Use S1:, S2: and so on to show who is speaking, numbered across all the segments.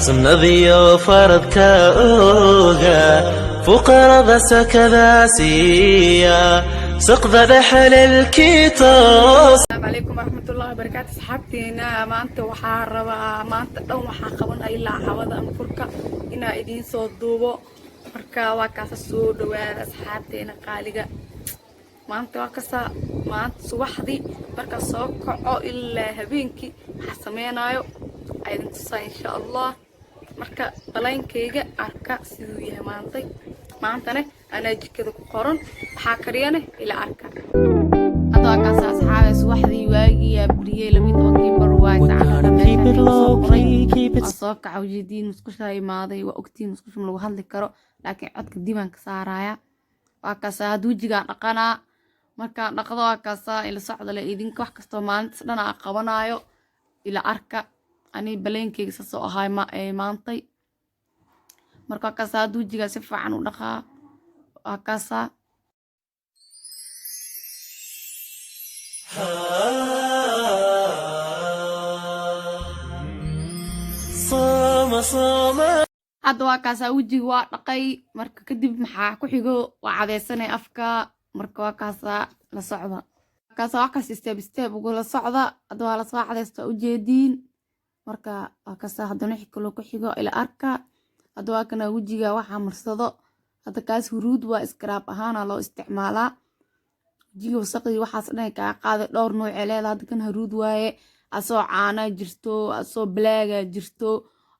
S1: sunnadiyo faradka ooga fuqarada sakada siiya saqda dhaxalilkii toos.
S2: السلام عليكم ورحمة الله وبركاته. أصحابتينا ما أنت وحاربة ما أنت دوم وحاقبنا إلا عوضة أنفرك إنا إدين صوت دوبو مركا واكاسا سود وين أصحابتينا قالقة ما أنت واكاسا ما أنت سوحدي مركا صوكعو إلا هبينكي حسمينايو أيضا تصا إن شاء الله مركا بلاين كيغا أركا سيدوية ما أنتني أنا جي كذا كقرن حاكريانه إلى أركا أدوكاس أصحابي سوحدي واجي يا بريي لمي توكي برواج أصابك عوجدين مسكوش هاي ماضي وأكتي مسكوش من الوهن ذكره لكن عدك ديما كسارايا وكاسا دوجيغا نقانا مركا نقضوا كاسا إلى صعد لإيدين كوح كستو مانت لنا أقابنايو إلى أركا أني بلين كيك ساسو هاي مانتي مركا كاسا دوجيغا سفا عنو نقا وكاسا hadda waa kaasaa wejiga waa dhaqay marka kadib maxaa ku xigo waa cadeysanay afka marka waa kaasaa la socda kaasaa wax kas step ugu la socda hadda waa la soo cadeysta ujeediin marka waa kaasaa haddana wixii kaloo ku xigo ila arka hadda waa kana wejiga waxaa marsado hadda kaas huruud waa iskaraab ahaana loo isticmaalaa wejiga wasaqdii waxaas dhan kaa qaaday dhowr nooc ee leedahay hadda kan huruud waaye asoo caana jirto asoo blaaga jirto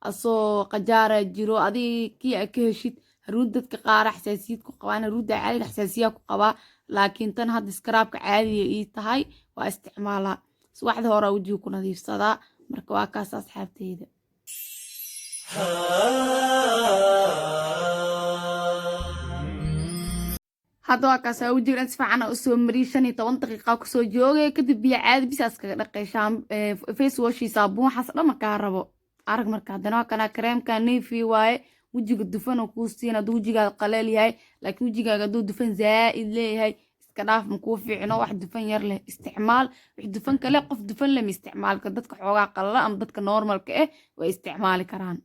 S2: asoo qajaara jiro adii kii ka heshid haruud dadka qaar xasaasiyad ku qabaan haruudda caadi xasaasiya ku qabaa laakiin tan hadda iskaraabka caadiga ii tahay waa isticmaalaa subaxda hore wajiga ku nadiifsadaa marka waa kaas asxaabteyda hadda waa kaas wajiga si fiican u soo mariyay 15 daqiiqo ku soo joogay kadib biyo caadi bisaas kaga dhaqayshaan face wash saabuun xas dhama ka rabo arag marka hadana kana kareemka neefi waaye wajiga dufan oo ku siina wajiga qaleel yahay laakiin wajigaaga duu dufan zaa'id leeyahay iska dhaaf ma ku fiicno wax dufan yar leh isticmaal wax dufan kale qof dufan leh isticmaal ka dadka xoogaa qalala ama dadka normalka ah way isticmaali karaan.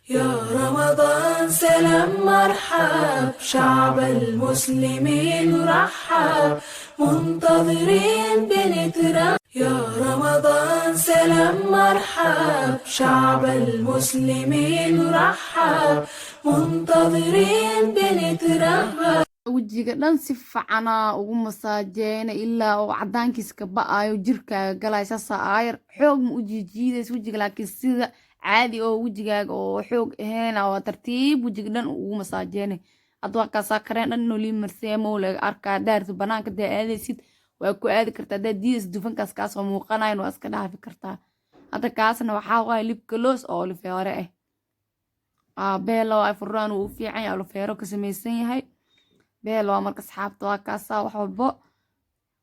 S3: يا رمضان سلام مرحب شعب المسلمين رحب منتظرين بنترحب يا رمضان سلام مرحب شعب المسلمين رحب منتظرين بنترحب
S2: wajiga dhan si fiican ugu masaajeena ilaa oo cadaankiis ka ba'ayo jirkaaga galaysa saayir xoog ma u jiijiidays wajiga laakiin sida caadi oo wajigaaga oo xoog ahayn oo tartiib wajiga dhan ugu masaajeena adwa ka sakareen dhan noo liimarseemo laga arkaa daartu banaanka aadaysid waa ku aadi kartaa diis dufankaas ka soo muuqanayn waa iska dhaafi kartaa hadda kaasna waxa waay lipka loos oo lifeere beelo ay furaan uu fiican yahay lifeero ka samaysan yahay beelo marka asxaabta waa kaasa wax walbo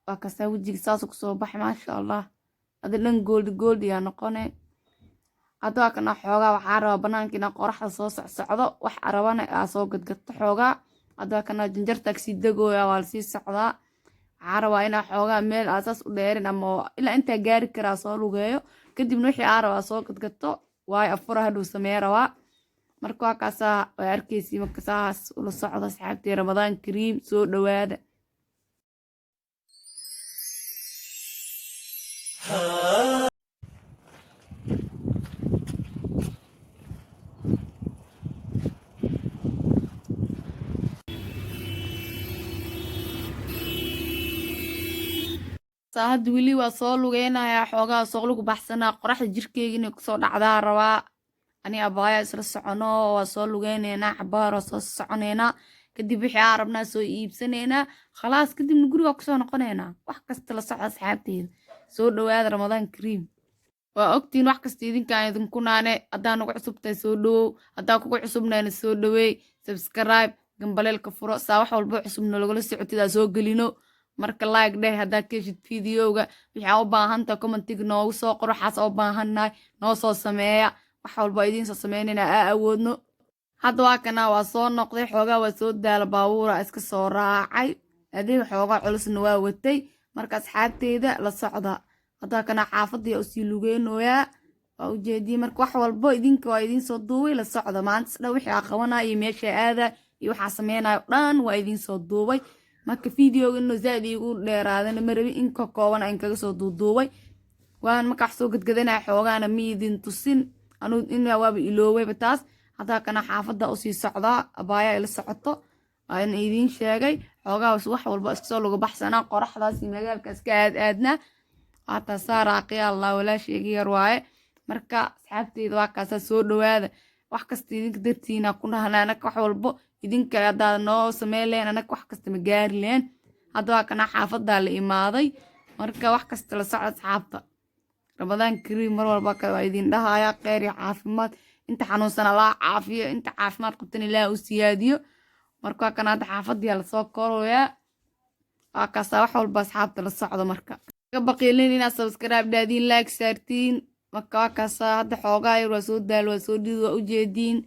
S2: waa kaasa wajiga saas ku soo baxay ma sha Allah hadda dhan gold yaa noqonay hadda kana xoogaa waxa raba banaanka in qoraxda soo socdo wax arabana soo gadgadto xoogaa hadda kana jinjarta si dagooya waa si socdaa عاروا إنا حوجا ميل أساس وديرين أما إلا أنت جاري كراسة لوجيو كدي بنوحي عاروا سوق قطة واي أفرها دو سميروا مركوا كاسا ويركيسي مكساس ولصعد أصحابتي رمضان كريم سوق دواد saad wili waa soo lugeynaya xoogaa soo lagu baxsanaa qoraxda jirkeyga inay kusoo dhacdaa rabaa ani abaaya isla socono waa soo lugeynayna cabaar soo soconayna kadib wixii aan rabnaa soo iibsanayna khalaas kadib guriga kusoo noqonayna wax kasta la socda asxaabteeda soo dhawaada ramadaan kariim waa ogtiin wax kasta idinkaan idinku naane haddaan ugu cusubtahay soo dhawow haddaan kugu cusubnayna soo dhaweey subscribe gambaleelka furo saa wax walba cusubna lagula socotida soo gelino marka like dheh haddaad ka heshid videoga waxaa u baahantahay commentiga noogu soo qor waxaas u baahannahay noo soo sameeya wax walba idiin soo sameynayna awoodno hadda waa kana waa soo noqday xoogaa waa soo daala baabuura iska soo raacay adeeg xoogaa culusna waa watay marka asxaabteeda la socda hadda kana xaafadii oo sii lugeynooyaa waa ujeedii marka wax walbo idinka waa idin soo duubay la socda maanta dha wixii aan qabanaya iyo meesha aada iyo waxaa sameynayo dhan waa idin soo duubay marka videoga inuu zaad iigu dheeraadana ma rabi in ka kooban aan kaga soo duuduubay waan marka wax soo gadgadanaya xoogaana ma idin tusin anuu in waaba iloowayba taas haddaa kana xaafadda usii socdaa abaaya ila socoto aan idin sheegay xoogaas wax walba iska soo lagu baxsanaa qoraxdaas iyo magaalkaas ka aadnaa hata saaraaqiya allah walaashayga yar waaye marka asxaabteyda waa kaasaa soo dhawaada wax kasta idinka dartiina ku dhahnaa anaka wax walbo idinka haddaad noo sameyn lehen anaka wax kasta ma gaari lehen hadda waa kana xaafaddaa la imaaday marka wax kasta la socda asxaabta ramadaan kariim mar walba waa idin dhahaya kheyr iyo caafimaad inta xanuunsan allah caafiyo inta caafimaad qabtan ilaah u siyaadiyo marka waa kana hadda xaafaddiyaa lasoo koroyaa waa kaasaa wax walba asxaabta la socdo marka baqiilin inaad subscribe daadiin like saartiin marka waa kaasaa hadda xoogaa yar waa soo daal waa soo dhid waa ujeediin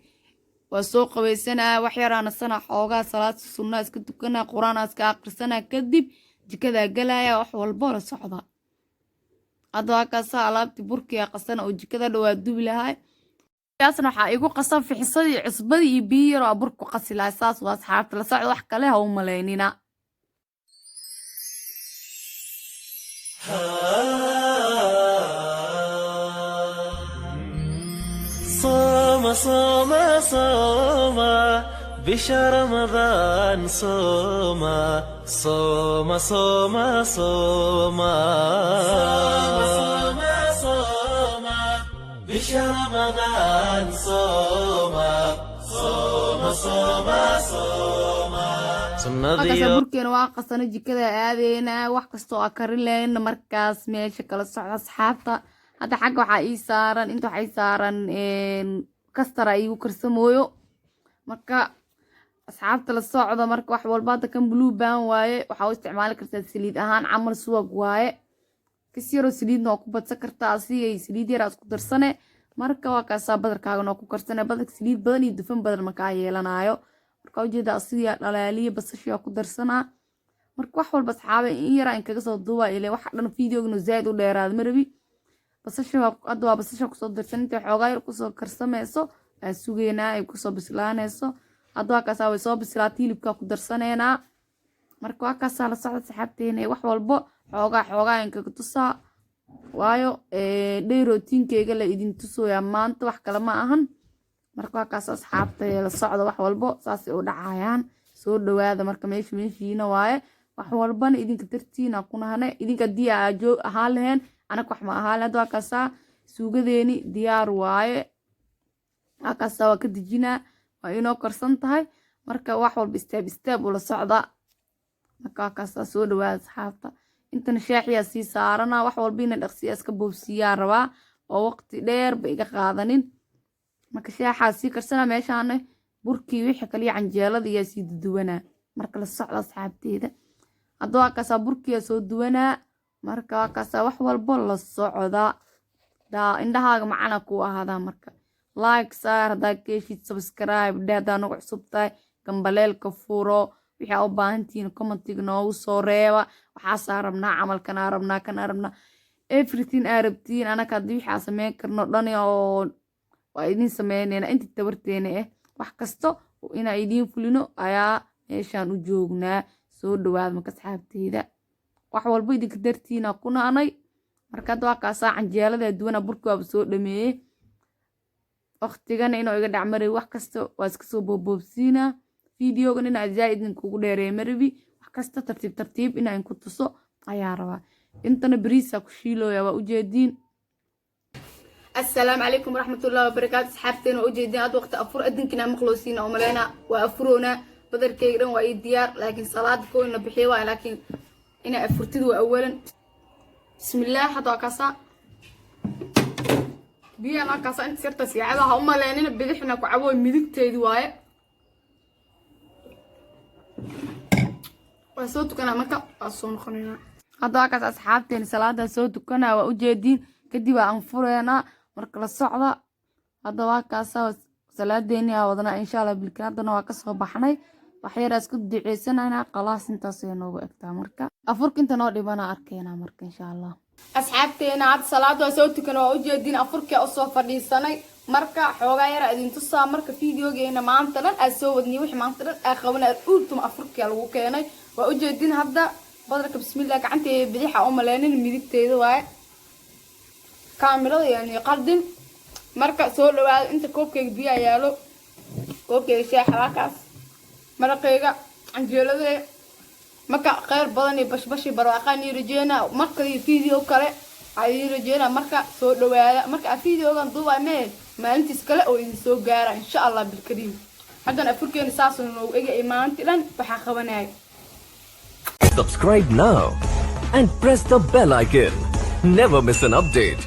S2: waa soo qabaysanaa wax yaraana sana xoogaa salaad sunnaa iska tukanaa qur-aan iska aqrisanaa kadib jikadaa galaya wax walbo la socda hadda waa kaasaa alaabtii burkiya qasana oo jikada dhawaa dubi lahay yaasna waxaa igu qasan fixisadii cusbadii iyo biyo yar oo burku qasi lahay saas waa asxaabta la socda wax kale ha u malaynina
S1: صوم صوم صوم بشهر رمضان صوم صوم صوم صوم صوم صوم بشهر رمضان صوم صوم صوم صوم
S2: markaas burkeena waa qasana jikada aadeena wax kastoo aan karin lehna markaas meesha kala socda asxaabta hadda xagga waxaa ii saaran inta waxay saaran kastara iigu karsamooyo marka asxaabta la socda marka wax walba hadda kan blue baan waaye waxaa u isticmaali kartaa saliid ahaan camal subag waaye kas yaroo saliidna waa ku badsan kartaa asigay saliid yaraa isku darsane marka waa kaasaa badarkaagana waa ku karsane badarka saliid badan iyo dufan badan markaa yeelanayo marka ujeeda asigaa dhalaaliya basashiyaa ku darsanaa marka wax walba asxaabe in yaraa in kaga soo duubaa ile waxa dhan videogana zaad u dheeraada ma rabi basasha hadda waa basasha kusoo darsan intay xoogaa yar kusoo karsameyso aa sugeynaa ay kusoo bislaaneyso hadda waa kaasaa way soo bislaata hilibkaa ku darsaneynaa marka waa kaasaa la socda saxaabteena wax walbo xoogaa in kaga tusaa waayo dhey rootiinkeyga la idin tusooyaa maanta wax kale ma ahan marka waa kaas asxaabta la socda wax walbo saasay u dhacayaan soo dhawaada marka meeshiina waaye wax walbana idinka dartiina ku nahane idinka haddii aa ahaan laheen anaka wax ma ahaan hadda waa kaasaa suugadeeni diyaar waaye waa kaasaa waa ka dejinaa waa inoo karsan tahay marka wax walba istaab ula socda marka waa kaasaa soo dhawaada asxaabta intana shaaxiyaa sii saarana wax walba ina dhaqsiya iska boobsiiyaa rabaa oo waqti dheer ba iga qaadanin marka shaaxaa sii karsana meeshaana burkii wixii kaliya canjeelada iyaa sii duduwanaa marka la socda asxaabteeda hadda waa kaasaa burkiyaa soo duwanaa marka waa kaasaa wax walbo la socda indhahaaga macana ku ahaadaa marka like saar haddaa keeshid subscribe dhe haddaa nagu cusub tahay gambaleelka furo wixii aa u baahantihiin commentiga noogu soo reeba waxaasaa rabnaa camalkanaa rabnaa kanaa rabnaa everything aa rabtiin anaka haddii wixii aa sameyn karno dhani oo waa idin sameyneyna inta tabarteena wax kasta inaa idiin fulino ayaa meeshaan u joognaa soo dhawaada marka asxaabteyda wax walbo idinka dartiina ku naanay marka hadda waa kaasaa canjeelada duwana burki waaba soo dhameeyey waqtigana inuu iga dhacmaray wax kasta waa iska soo boobsiinaa videogan inaa zaaid idinkugu dheereeya marabi wax kasta tartiib inaa inku tuso ayaa rabaa intana bariisa ku shiilooya waa ujeediin السلام عليكم ورحمة الله وبركاته صحابتين وأجيدين أد وقت أفر أدنكنا مخلوصين أو ملينا وأفرونا بدر كيران وأي ديار لكن صلاة كوينا بحيوة لكن إنا أفرتدوا أولا بسم الله حتى كاسا بيا أنا كاسا أنت سيرت سيعادة هم لأننا بدحنا كعبوا ميدك تيدواي وصوتو كنا مكا أصون خنينا هذا كاسا صحابتين صلاة صوتو كنا وأجيدين كدي وأنفرنا marka la socda hadda waa kaasaa salaadeeni aa wadnaa insha Allah bilkan hadana waa ka soo baxnay waxyara isku duceysanana qalaas intaas ay noogu egtaa marka afurka inta noo dhibana arkeena marka insha Allah asxaabteena had salaad waa soo tukan oo u jeedin afurka oo soo fadhiisanay marka xoogaa yar idin tusaa marka fiidiyogeena maanta dhan aan soo wadnay wixii maanta dhan aan qabanay uurtum afurka lagu keenay waa u jeedin hadda badarka bismillaah gacanteeda bidixa oo maleenin midigteeda waay kaamirada yani qaldin marka soo dhawaad inta koobkayga biyo yaalo koobkayga shaah halkaas maraqayga anjeelada marka khayr badan iyo bashbashi barwaaqan iyo rajeena marka fiidiyoo kale ay rajeena marka soo dhawaada marka fiidiyoogan duubay meel maalintiis kale oo idin soo gaara insha Allah bil kariim hadan afurkeena saasan oo eega imaanti dhan waxa qabanay
S4: Subscribe now and press the bell icon. Never miss an update.